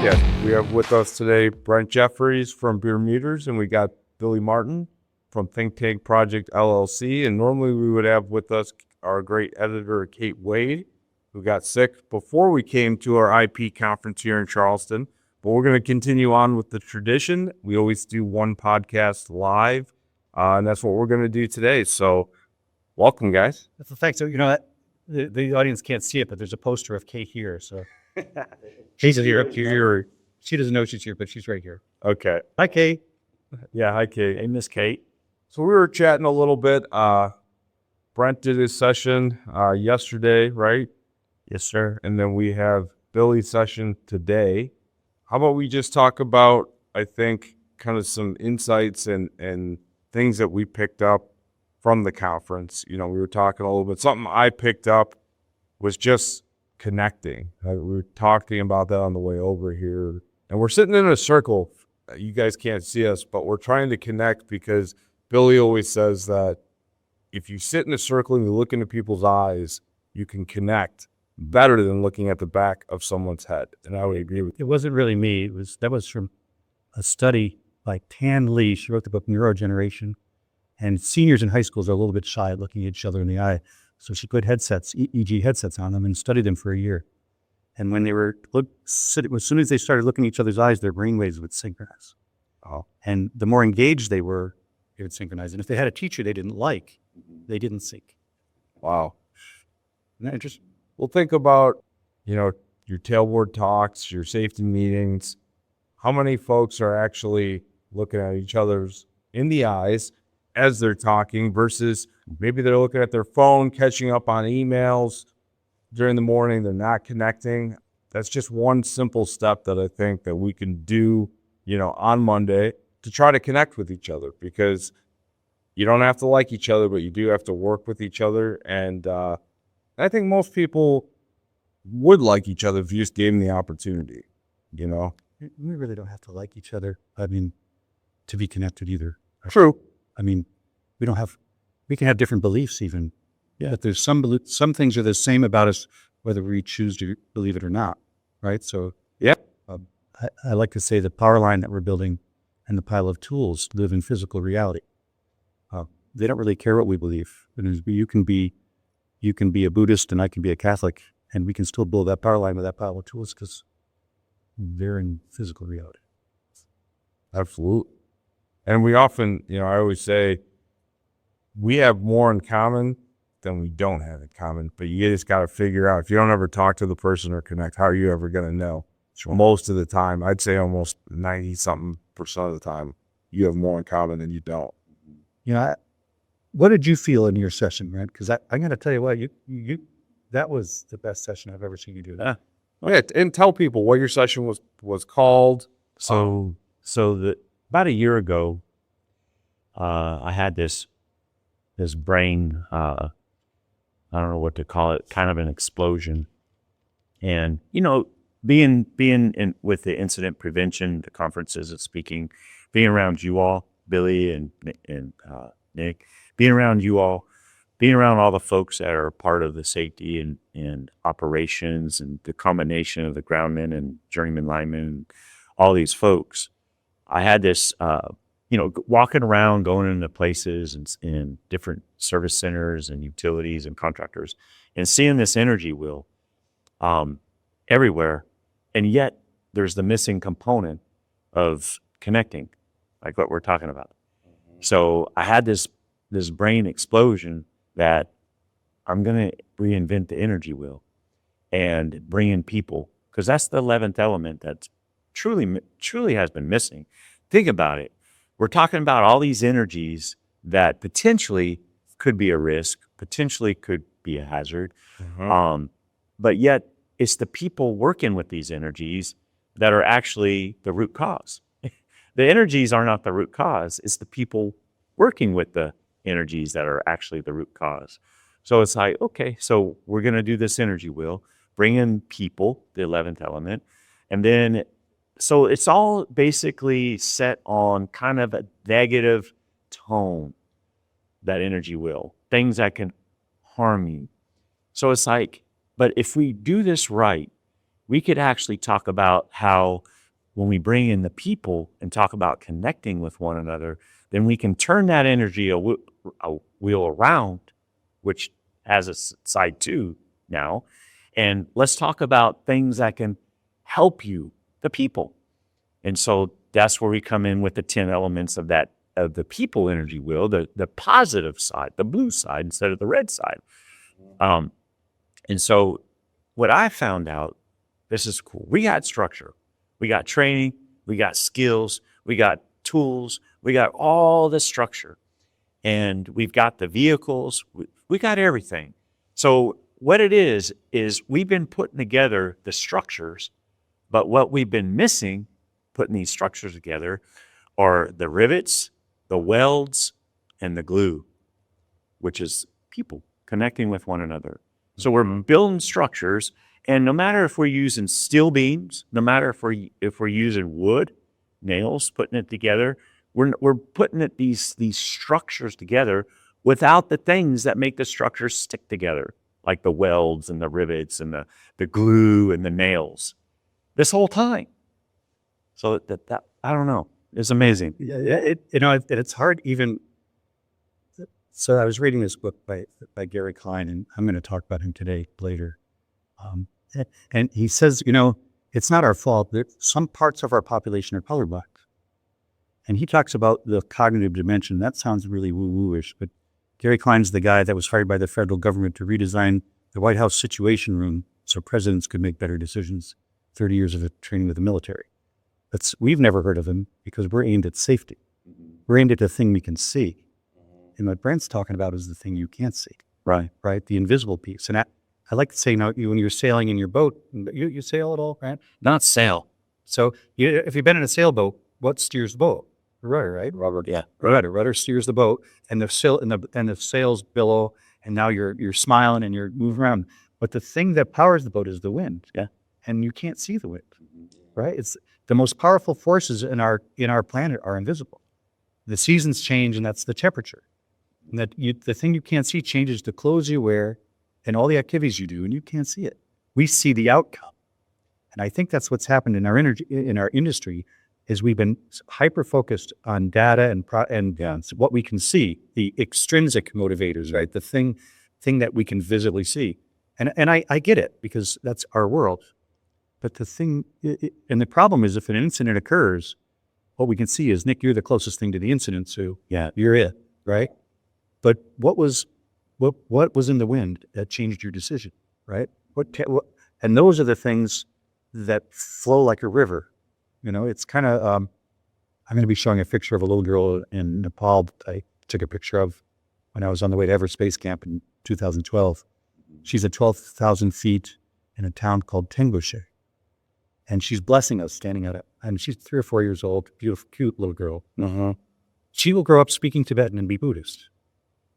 podcast. We have with us today Brent Jeffries from Bierer, and we got Billy Martin from Think Tank Project LLC. And normally we would have with us our great editor, Kate Wade, who got sick before we came to our IP conference here in Charleston. But we're going to continue on with the tradition. We always do one podcast live, and that's what we're going to do today. So welcome, guys. That's the fact. So, you know, the audience can't see it, but there's a poster of Kate here. So she's here up here. She doesn't know she's here, but she's right here. Okay. Hi, Kate. Yeah, hi, Kate. Hey, Miss Kate. So we were chatting a little bit. Brent did his session yesterday, right? Yes, sir. And then we have Billy's session today. How about we just talk about, I think, kind of some insights and things that we picked up from the conference. You know, we were talking a little bit. Something I picked up was just connecting. We were talking about that on the way over here. And we're sitting in a circle. You guys can't see us, but we're trying to connect because Billy always says that if you sit in a circle and you look into people's eyes, you can connect better than looking at the back of someone's head. And I would agree with you. It wasn't really me. That was from a study by Tan Lee. She wrote the book Neurogeneration. And seniors in high schools are a little bit shy at looking at each other in the eye. So she put headsets, EEG headsets on them and studied them for a year. And when they were, as soon as they started looking at each other's eyes, their brain waves would synchronize. Oh. And the more engaged they were, they would synchronize. And if they had a teacher they didn't like, they didn't sync. Wow. Isn't that interesting? Well, think about, you know, your tailboard talks, your safety meetings. How many folks are actually looking at each other's in the eyes as they're talking versus maybe they're looking at their phone, catching up on emails during the morning, they're not connecting. That's just one simple step that I think that we can do, you know, on Monday to try to connect with each other, because you don't have to like each other, but you do have to work with each other. And I think most people would like each other if you just gave them the opportunity, you know? We really don't have to like each other, I mean, to be connected either. True. I mean, we can have different beliefs even. Yeah. But there's some things are the same about us, whether we choose to believe it or not, right? So yeah, I like to say the power line that we're building and the pile of tools live in physical reality. They don't really care what we believe. You can be a Buddhist and I can be a Catholic, and we can still build that power line with that pile of tools because they're in physical reality. Absolutely. And we often, you know, I always say we have more in common than we don't have in common, but you just got to figure out, if you don't ever talk to the person or connect, how are you ever going to know? Sure. Most of the time, I'd say almost 90-something% of the time, you have more in common than you don't. You know, what did you feel in your session, Brent? Because I'm going to tell you what, that was the best session I've ever seen you do. Oh, yeah, and tell people what your session was called. About a year ago, I had this brain, I don't know what to call it, kind of an explosion. And, you know, being with the incident prevention, the conferences and speaking, being around you all, Billy and Nick, being around you all, being around all the folks that are part of the safety and operations and the combination of the groundmen and journeyman linemen, and all these folks, I had this, walking around, going into places and in different service centers and utilities and contractors and seeing this energy wheel everywhere. And yet there's the missing component of connecting, like what we're talking about. Mm-hmm. So I had this brain explosion that I'm going to reinvent the energy wheel and bring in people, because that's the 11th element that's truly has been missing. Think about it. We're talking about all these energies that potentially could be a risk, potentially could be a hazard. Mm-hmm. But yet it's the people working with these energies that are actually the root cause. The energies are not the root cause. It's the people working with the energies that are actually the root cause. So it's like, okay, so we're going to do this energy wheel, bring in people, the 11th element, and then so it's all basically set on kind of a negative tone, that energy wheel, things that can harm you. So it's like, but if we do this right, we could actually talk about how when we bring in the people and talk about connecting with one another, then we can turn that energy a wheel around, which has a side two now. And let's talk about things that can help you, the people. And so that's where we come in with the 10 elements of that, of the people energy wheel, the positive side, the blue side instead of the red side. And so what I found out, this is cool. We got structure, we got training, we got skills, we got tools, we got all the structure, and we've got the vehicles, we got everything. So what it is we've been putting together the structures, but what we've been missing putting these structures together are the rivets, the welds, and the glue, which is people connecting with one another. So we're building structures, and no matter if we're using steel beams, no matter if we're using wood, nails, putting it together, we're putting these structures together without the things that make the structures stick together, like the welds and the rivets and the glue and the nails, this whole time. So that I don't know, it's amazing. Yeah, it's hard even. So I was reading this book by Gary Klein, and I'm going to talk about him today later. And he says, it's not our fault that some parts of our population are colorblind. And he talks about the cognitive dimension. That sounds really woo-woo-ish, but Gary Klein's the guy that was hired by the federal government to redesign the White House Situation Room so presidents could make better decisions. 30 years of training with the military. We've never heard of him because we're aimed at safety. We're aimed at the thing we can see. And what Brent's talking about is the thing you can't see. Right. Right? The invisible piece. And I like to say, when you're sailing in your boat, you sail at all, Brent? Not sail. So if you've been in a sailboat, what steers the boat? The rudder, right? Rubber, yeah. Rudder steers the boat, and the sails billow, and now you're smiling and you're moving around. But the thing that powers the boat is the wind. Yeah. And you can't see the wind. Right? It's the most powerful forces in our planet are invisible. The seasons change, and that's the temperature. And the thing you can't see changes the clothes you wear and all the activities you do, and you can't see it. We see the outcome. And I think that's what's happened in our industry is we've been hyper-focused on data and what we can see, the extrinsic motivators, right? The thing that we can visibly see. And I get it because that's our world. But the thing, and the problem is if an incident occurs, what we can see is, Nick, you're the closest thing to the incident, so yeah, you're it, right? But what was in the wind that changed your decision, right? And those are the things that flow like a river. It's kind of, I'm going to be showing a picture of a little girl in Nepal that I took a picture of when I was on the way to Everest Space Camp in 2012. She's at 12,000 feet in a town called Tengushe. And she's blessing us standing out. And she's 3 or 4 years old, beautiful, cute little girl. Mm-hmm. She will grow up speaking Tibetan and be Buddhist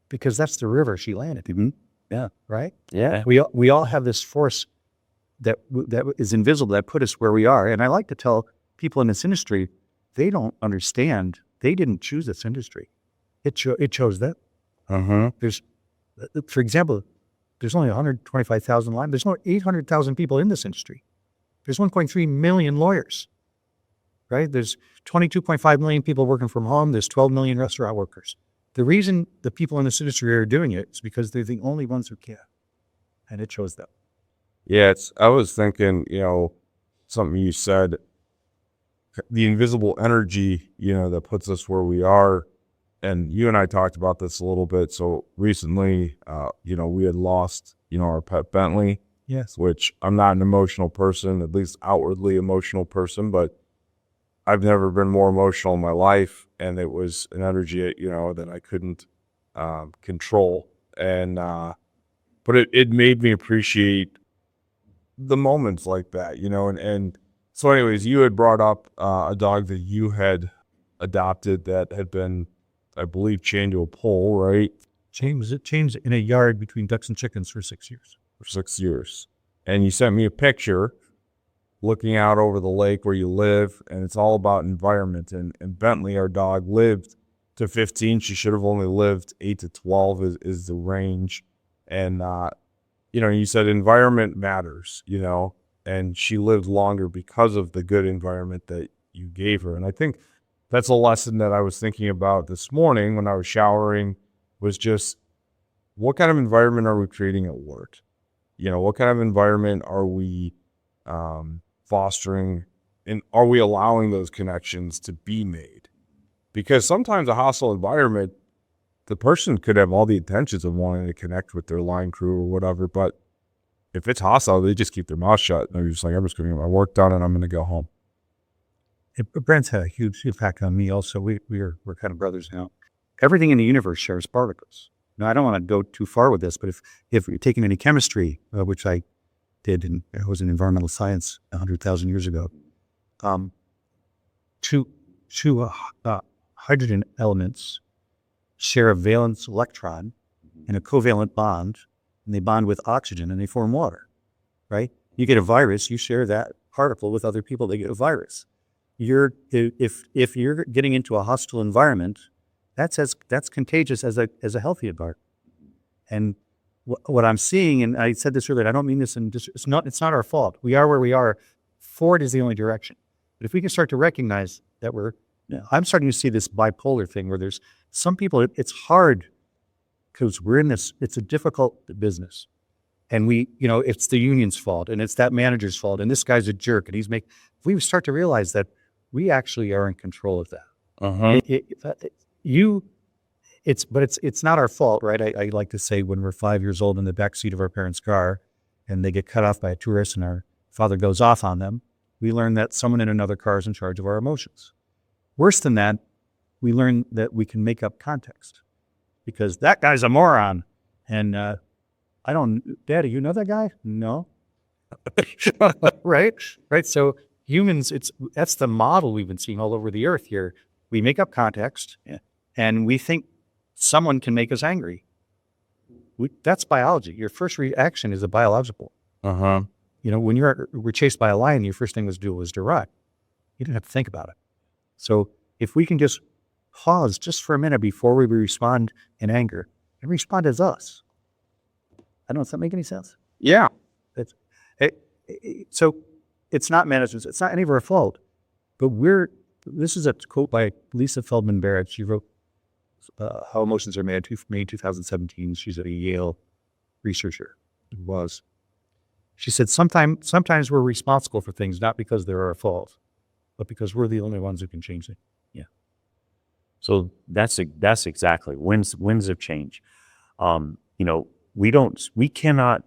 because that's the river she landed. Mm-hmm. Yeah. Right? Yeah. We all have this force that is invisible that put us where we are. And I like to tell people in this industry, they don't understand. They didn't choose this industry. It chose them. For example, there's only 125,000 linemen. There's only 800,000 people in this industry. There's 1.3 million lawyers, right? There's 22.5 million people working from home. There's 12 million restaurant workers. The reason the people in this industry are doing it is because they're the only ones who can. And it shows them. Yeah, I was thinking, something you said, the invisible energy, that puts us where we are. And you and I talked about this a little bit. So recently, we had lost, our pet Bentley. Yes. Which I'm not an emotional person, at least outwardly emotional person, but I've never been more emotional in my life. And it was an energy, that I couldn't control. And, but it made me appreciate the moments like that, and so anyways, you had brought up a dog that you had adopted that had been, I believe, chained to a pole, right? Chained in a yard between ducks and chickens for 6 years. For 6 years. And you sent me a picture looking out over the lake where you live, and it's all about environment. And Bentley, our dog, lived to 15. She should have only lived 8 to 12 is the range. And, you said environment matters, and she lived longer because of the good environment that you gave her. And I think that's a lesson that I was thinking about this morning when I was showering, was just what kind of environment are we creating at work? You know, what kind of environment are we fostering, and are we allowing those connections to be made? Because sometimes a hostile environment, the person could have all the intentions of wanting to connect with their line crew or whatever, but if it's hostile, they just keep their mouth shut. They're just like, I'm just going to get my work done and I'm going to go home. Brent's had a huge impact on me also. We're kind of brothers now. Everything in the universe shares particles. Now, I don't want to go too far with this, but if you're taking any chemistry, which I did, and I was in environmental science 100,000 years ago, two hydrogen elements share a valence electron and a covalent bond, and they bond with oxygen and they form water, right? You get a virus, you share that particle with other people, they get a virus. If you're getting into a hostile environment, that's contagious as a healthy environment. And what I'm seeing, and I said this earlier, I don't mean this it's not our fault. We are where we are. Forward is the only direction. But if we can start to recognize that I'm starting to see this bipolar thing where there's some people, it's hard because we're in this, it's a difficult business. And it's the union's fault and it's that manager's fault. And this guy's a jerk and if we start to realize that we actually are in control of that. It's not our fault, right? I like to say when we're 5 years old in the backseat of our parents' car and they get cut off by a tourist and our father goes off on them, we learn that someone in another car is in charge of our emotions. Worse than that, we learn that we can make up context because that guy's a moron. And Daddy, you know that guy? No. Right? So humans, that's the model we've been seeing all over the earth here. We make up context and we think someone can make us angry. That's biology. Your first reaction is a biological. When we're chased by a lion, your first thing was to run. You didn't have to think about it. So if we can just pause just for a minute before we respond in anger and respond as us. I don't know, does that make any sense? Yeah. So it's not management's, it's not any of our fault, but this is a quote by Lisa Feldman Barrett. She wrote How Emotions Are Made, May 2017. She's a Yale researcher. She said, sometimes we're responsible for things, not because they're our fault, but because we're the only ones who can change it. Yeah. So that's exactly winds of change. We cannot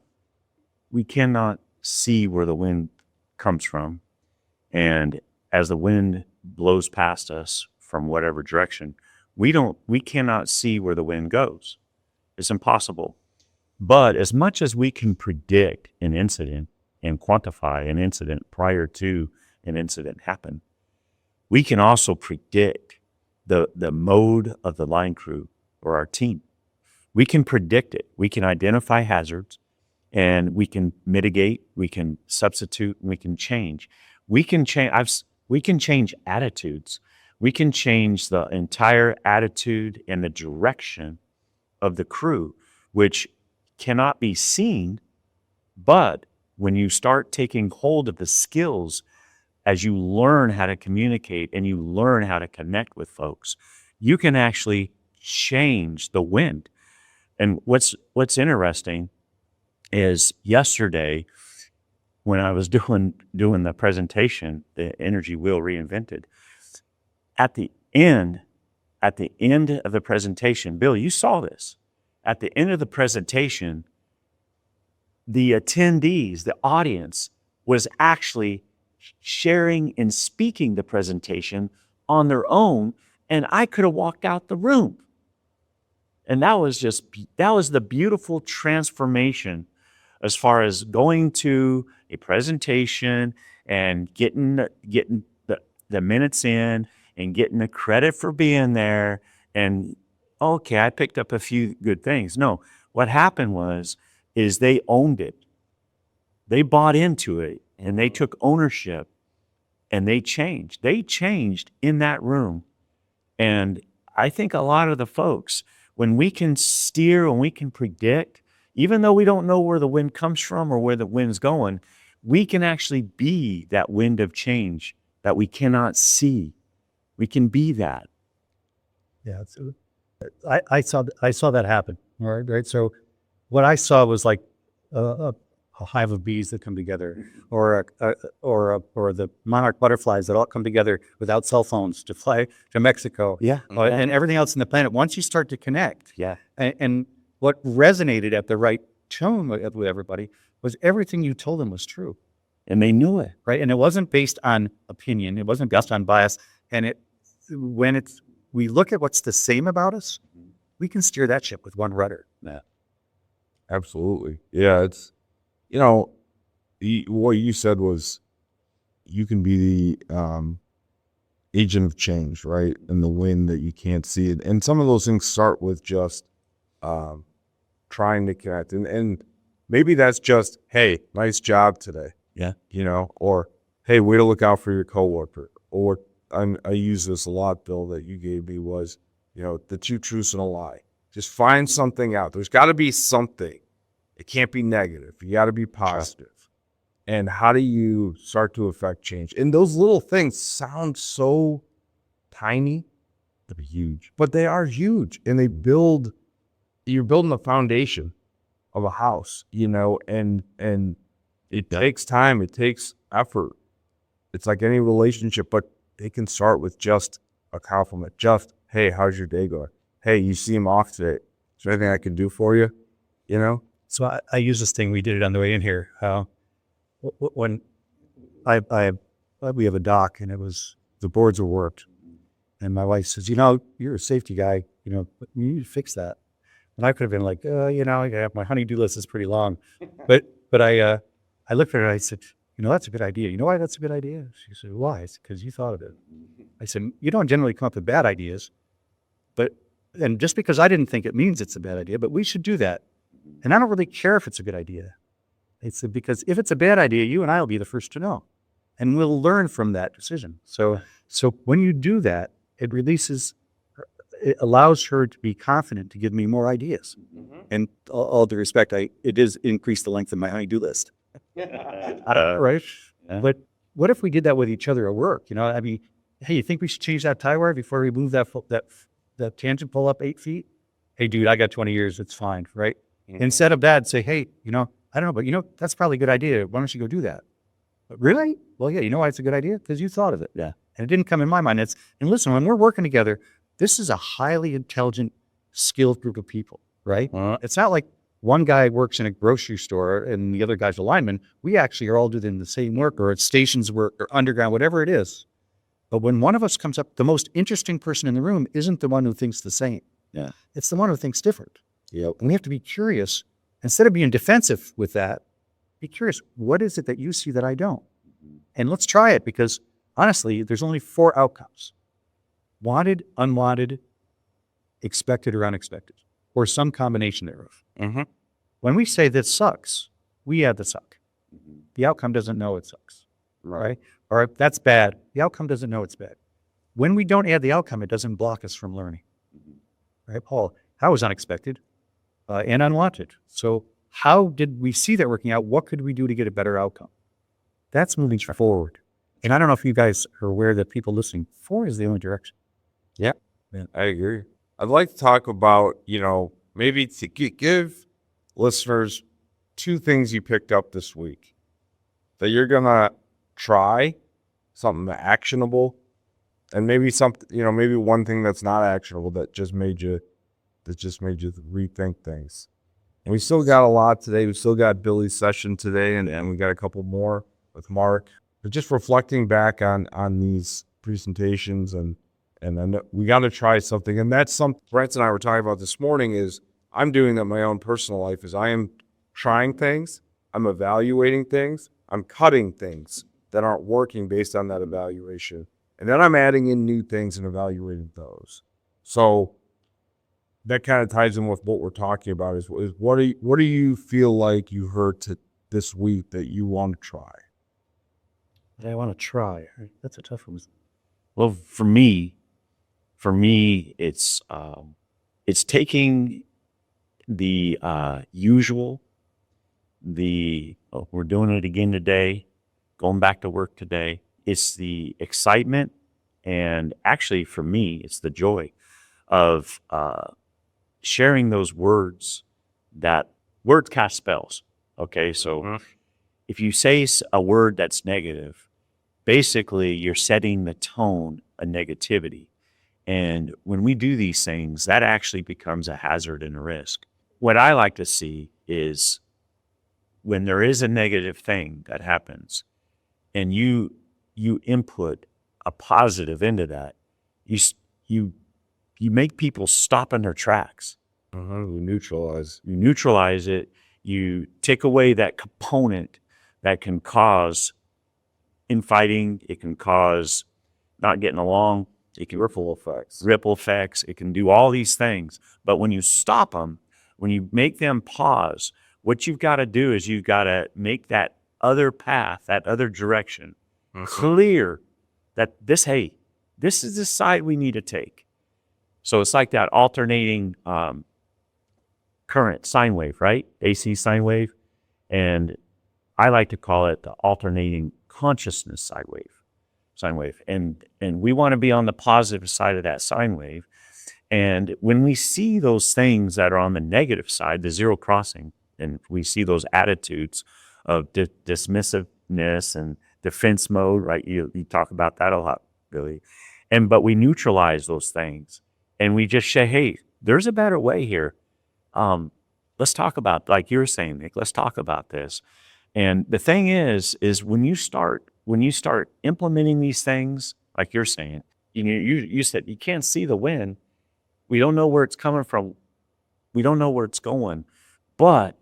see where the wind comes from. And as the wind blows past us from whatever direction, we cannot see where the wind goes. It's impossible. But as much as we can predict an incident and quantify an incident prior to an incident happen, we can also predict the mode of the line crew or our team. We can predict it. We can identify hazards and we can mitigate, we can substitute, we can change. We can change attitudes. We can change the entire attitude and the direction of the crew, which cannot be seen, but when you start taking hold of the skills as you learn how to communicate and you learn how to connect with folks, you can actually change the wind. And what's interesting is yesterday when I was doing the presentation, the Energy Wheel Reinvented, at the end of the presentation, Bill, you saw this. At the end of the presentation, the attendees, the audience, was actually sharing and speaking the presentation on their own, and I could have walked out the room. And that was the beautiful transformation as far as going to a presentation and getting the minutes in and getting the credit for being there. And okay, I picked up a few good things. No, what happened is they owned it. They bought into it and they took ownership and they changed. They changed in that room. And I think a lot of the folks, when we can steer and we can predict, even though we don't know where the wind comes from or where the wind's going, we can actually be that wind of change that we cannot see. We can be that. Yeah, I saw that happen. All right, right. So what I saw was like a hive of bees that come together, or the monarch butterflies that all come together without cell phones to fly to Mexico. Yeah. And everything else in the planet. Once you start to connect, Yeah. and what resonated at the right tone with everybody was everything you told them was true. And they knew it. Right. And it wasn't based on opinion. It wasn't based on bias. And we look at what's the same about us, we can steer that ship with one rudder. Yeah. Absolutely. Yeah. It's, what you said was you can be the agent of change, right? And the wind that you can't see it. And some of those things start with just trying to connect. And maybe that's just, hey, nice job today. Yeah. Or, hey, way to look out for your coworker. Or I use this a lot, Bill, that you gave me was, the 2 truths and a lie. Just find something out. There's got to be something. It can't be negative. You got to be positive. And how do you start to affect change? And those little things sound so tiny. They're huge. But they are huge. And you're building a foundation of a house, and it takes time. It takes effort. It's like any relationship, but they can start with just a compliment. Just, hey, how's your day going? Hey, you seem off today. Is there anything I can do for you? So I use this thing. We did it on the way in here. When we have a dock, and the boards are warped, and my wife says, you're a safety guy. You need to fix that. And I could have been like, my honey-do list is pretty long, but I looked at her and I said, that's a good idea. You know why that's a good idea? She said, why? I said, because you thought of it. I said, you don't generally come up with bad ideas, and just because I didn't think it means it's a bad idea, but we should do that. And I don't really care if it's a good idea. It's because if it's a bad idea, you and I will be the first to know, and we'll learn from that decision. So when you do that, it allows her to be confident to give me more ideas. Mm-hmm. And all due respect, it does increase the length of my honey-do list. Right? Yeah. But what if we did that with each other at work? Hey, you think we should change that tie wire before we move that tangent pole up 8 feet? Hey, dude, I got 20 years. It's fine, right? Mm-hmm. Instead of that, say, hey, I don't know, but that's probably a good idea. Why don't you go do that? But really? Well, yeah, you know why it's a good idea? Because you thought of it. Yeah. And it didn't come in my mind. And listen, when we're working together, this is a highly intelligent, skilled group of people, right? It's not like one guy works in a grocery store and the other guy's a lineman. We actually are all doing the same work, or it's stations work or underground, whatever it is. But when one of us comes up, the most interesting person in the room isn't the one who thinks the same. Yeah. It's the one who thinks different. Yep. And we have to be curious. Instead of being defensive with that, be curious. What is it that you see that I don't? And let's try it, because honestly, there's only 4 outcomes: wanted, unwanted, expected, or unexpected, or some combination thereof. Mm-hmm. When we say this sucks, we add the suck. Mm-hmm. The outcome doesn't know it sucks, right? Or that's bad. The outcome doesn't know it's bad. When we don't add the outcome, it doesn't block us from learning. Mm-hmm. Right, Paul? That was unexpected and unwanted. So how did we see that working out? What could we do to get a better outcome? That's moving forward. And I don't know if you guys are aware that people listening, 4 is the only direction. Yeah, I agree. I'd like to talk about, maybe to give listeners 2 things you picked up this week that you're going to try, something actionable, and maybe something, maybe one thing that's not actionable that just made you rethink things. And we still got a lot today. We still got Billy's session today, and we got a couple more with Mark. But just reflecting back on these presentations, and then we got to try something. And that's something Brent and I were talking about this morning, is I'm doing that in my own personal life, is I am trying things, I'm evaluating things, I'm cutting things that aren't working based on that evaluation. And then I'm adding in new things and evaluating those. So that kind of ties in with what we're talking about, is what do you feel like you heard this week that you want to try? That I want to try. That's a tough one. Well, for me, it's taking the usual, we're doing it again today, going back to work today, it's the excitement, and actually for me, it's the joy of sharing those words. That words cast spells. Okay, so if you say a word that's negative, basically you're setting the tone of negativity. And when we do these things, that actually becomes a hazard and a risk. What I like to see is when there is a negative thing that happens and you input a positive into that, you make people stop in their tracks. We neutralize. You neutralize it. You take away that component that can cause infighting. It can cause not getting along. It can Ripple effects. ripple effects. It can do all these things. But when you stop them, when you make them pause, what you've got to do is you've got to make that other path, that other direction clear, that this is the side we need to take. So it's like that alternating current sine wave, right? AC sine wave. And I like to call it the alternating consciousness sine wave. And we want to be on the positive side of that sine wave. And when we see those things that are on the negative side, the zero crossing, and we see those attitudes of dismissiveness and defense mode, right? You talk about that a lot, Billy. But we neutralize those things and we just say, hey, there's a better way here. Let's talk about, like you were saying, Nick, let's talk about this. And the thing is when you start implementing these things, like you're saying, you said you can't see the wind. We don't know where it's coming from. We don't know where it's going. But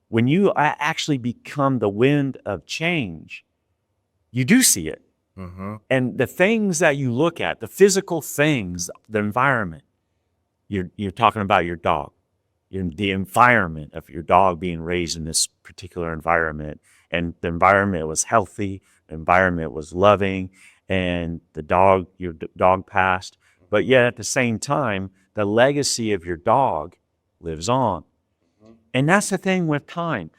when you actually become the wind of change, you do see it. And the things that you look at, the physical things, the environment, you're talking about your dog, the environment of your dog being raised in this particular environment, and the environment was healthy, the environment was loving, and your dog passed. But yet at the same time, the legacy of your dog lives on. And that's the thing with time.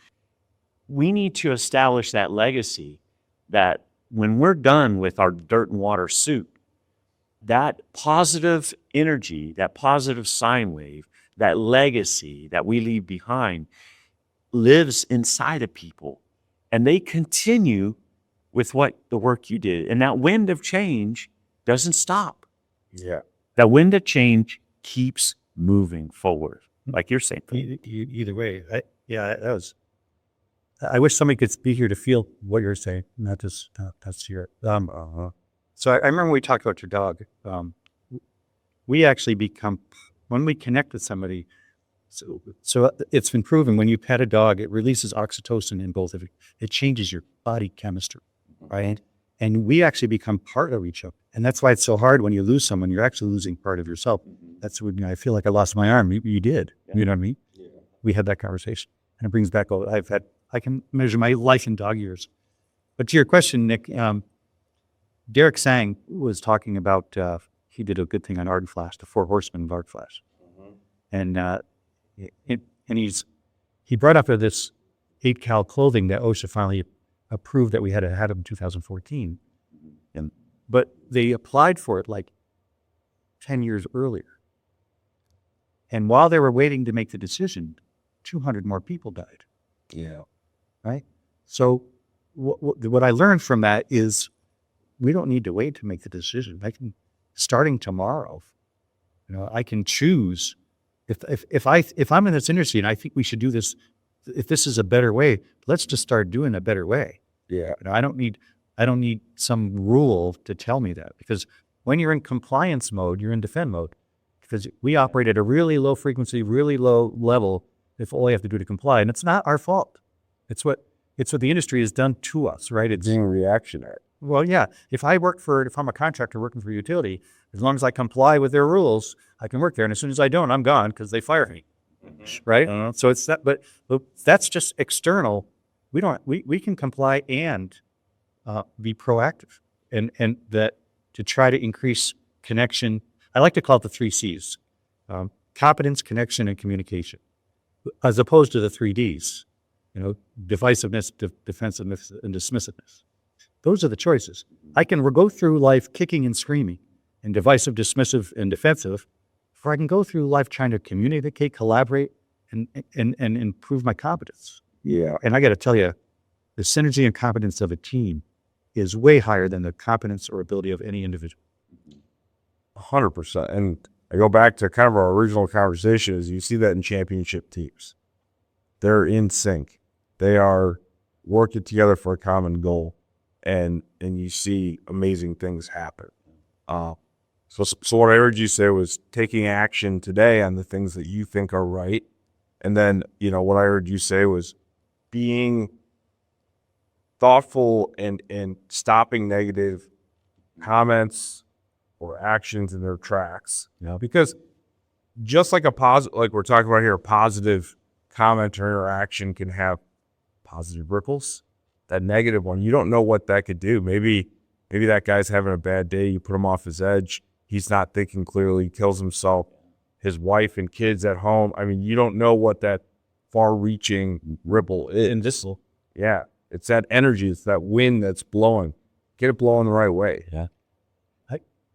We need to establish that legacy, that when we're done with our dirt and water suit, that positive energy, that positive sine wave, that legacy that we leave behind lives inside of people. And they continue with what the work you did. And that wind of change doesn't stop. Yeah. That wind of change keeps moving forward, like you're saying. Either way, I wish somebody could be here to feel what you're saying, not just hear it. So I remember when we talked about your dog. We actually become, when we connect with somebody, so it's been proven when you pet a dog, it releases oxytocin in both of you. It changes your body chemistry, right? And we actually become part of each other. And that's why it's so hard when you lose someone, you're actually losing part of yourself. That's when I feel like I lost my arm. You did. Yeah. You know what I mean? Yeah. We had that conversation. And it brings back, I can measure my life in dog years. But to your question, Nick, Derek Sang was talking about, he did a good thing on Arden Flash, the 4 horsemen of Arden Flash. And he brought up this 8-cal clothing that OSHA finally approved that we had in 2014. But they applied for it like 10 years earlier. And while they were waiting to make the decision, 200 more people died. Yeah. Right? So what I learned from that is we don't need to wait to make the decision. Starting tomorrow, I can choose if I'm in this industry and I think we should do this, if this is a better way, let's just start doing a better way. Yeah. I don't need some rule to tell me that, because when you're in compliance mode, you're in defend mode, because we operate at a really low frequency, really low level. If all you have to do to comply, and it's not our fault. It's what the industry has done to us, right? It's being reactionary. Well, yeah. If I'm a contractor working for a utility, as long as I comply with their rules, I can work there. And as soon as I don't, I'm gone because they fire me, right? So it's that, but that's just external. We can comply and be proactive, and that to try to increase connection. I like to call it the 3 C's: competence, connection, and communication, as opposed to the 3 Ds. Divisiveness, defensiveness, and dismissiveness. Those are the choices. I can go through life kicking and screaming and divisive, dismissive, and defensive, or I can go through life trying to communicate, collaborate, and improve my competence. Yeah. And I got to tell you, the synergy and competence of a team is way higher than the competence or ability of any individual. 100%. And I go back to kind of our original conversation is you see that in championship teams. They're in sync. They are working together for a common goal. And you see amazing things happen. So what I heard you say was taking action today on the things that you think are right. And then, what I heard you say was being thoughtful and stopping negative comments or actions in their tracks. Yeah. Because just like like we're talking about here, a positive comment or interaction can have positive ripples. That negative one, you don't know what that could do. Maybe that guy's having a bad day. You put him off his edge. He's not thinking clearly, kills himself, his wife and kids at home. I mean, you don't know what that far-reaching ripple is. Invisible. Yeah. It's that energy. It's that wind that's blowing. Get it blowing the right way. Yeah.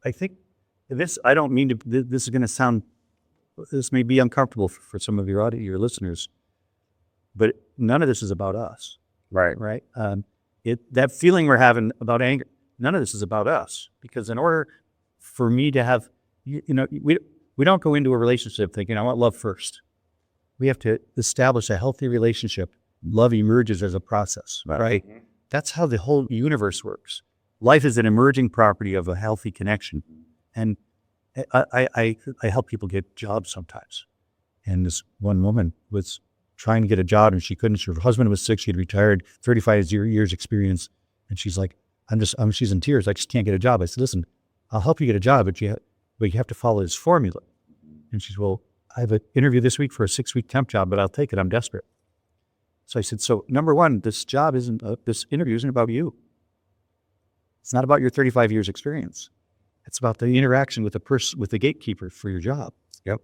I think I don't mean to, this is going to sound, this may be uncomfortable for some of your listeners, but none of this is about us. Right. Right. That feeling we're having about anger, none of this is about us, because in order for me to have, we don't go into a relationship thinking I want love first. We have to establish a healthy relationship. Love emerges as a process, right? Mm-hmm. That's how the whole universe works. Life is an emerging property of a healthy connection. And I help people get jobs sometimes. And this one woman was trying to get a job and she couldn't. Her husband was sick. She had retired, 35 years experience. And she's like, she's in tears. I just can't get a job. I said, listen, I'll help you get a job, but you have to follow this formula. And she's, well, I have an interview this week for a 6-week temp job, but I'll take it. I'm desperate. So I said, so number one, this interview isn't about you. It's not about your 35 years experience. It's about the interaction with the gatekeeper for your job. Yep.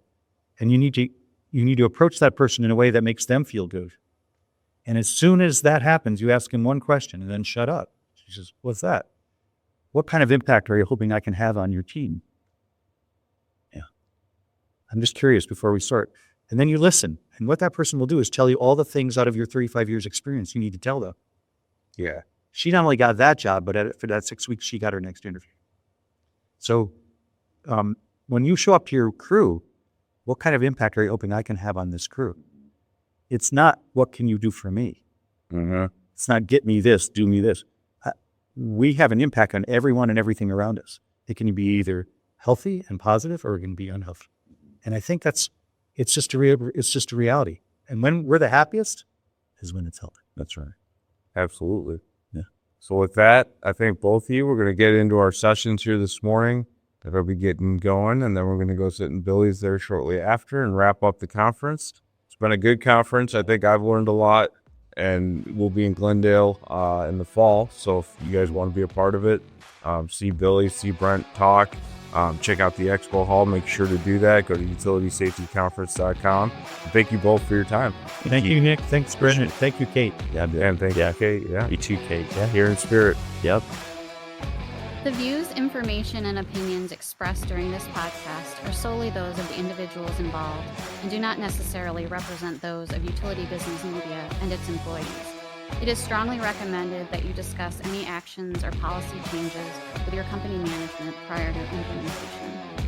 And you need to approach that person in a way that makes them feel good. And as soon as that happens, you ask him one question and then shut up. She says, what's that? What kind of impact are you hoping I can have on your team? Yeah. I'm just curious before we start. And then you listen. And what that person will do is tell you all the things out of your 35 years experience you need to tell them. Yeah. She not only got that job, but for that 6 weeks, she got her next interview. So when you show up to your crew, what kind of impact are you hoping I can have on this crew? It's not, what can you do for me? Mm-hmm. It's not, get me this, do me this. We have an impact on everyone and everything around us. It can be either healthy and positive, or it can be unhealthy. And I think it's just a reality. And when we're the happiest is when it's healthy. That's right. Absolutely. Yeah. So with that, I think both of you, we're going to get into our sessions here this morning that'll be getting going, and then we're going to go sit in Billy's there shortly after and wrap up the conference. It's been a good conference. I think I've learned a lot, and we'll be in Glendale in the fall. So if you guys want to be a part of it, see Billy, see Brent talk, check out the expo hall. Make sure to do that. Go to utilitysafetyconference.com. Thank you both for your time. Thank you, Nick. Thanks, Brent. Thank you, Kate. Yeah, And thank you, Kate. Yeah. you too, Kate. Yeah. Here in spirit. Yep. The views, information, and opinions expressed during this podcast are solely those of the individuals involved and do not necessarily represent those of Utility Business Media and its employees. It is strongly recommended that you discuss any actions or policy changes with your company management prior to implementation.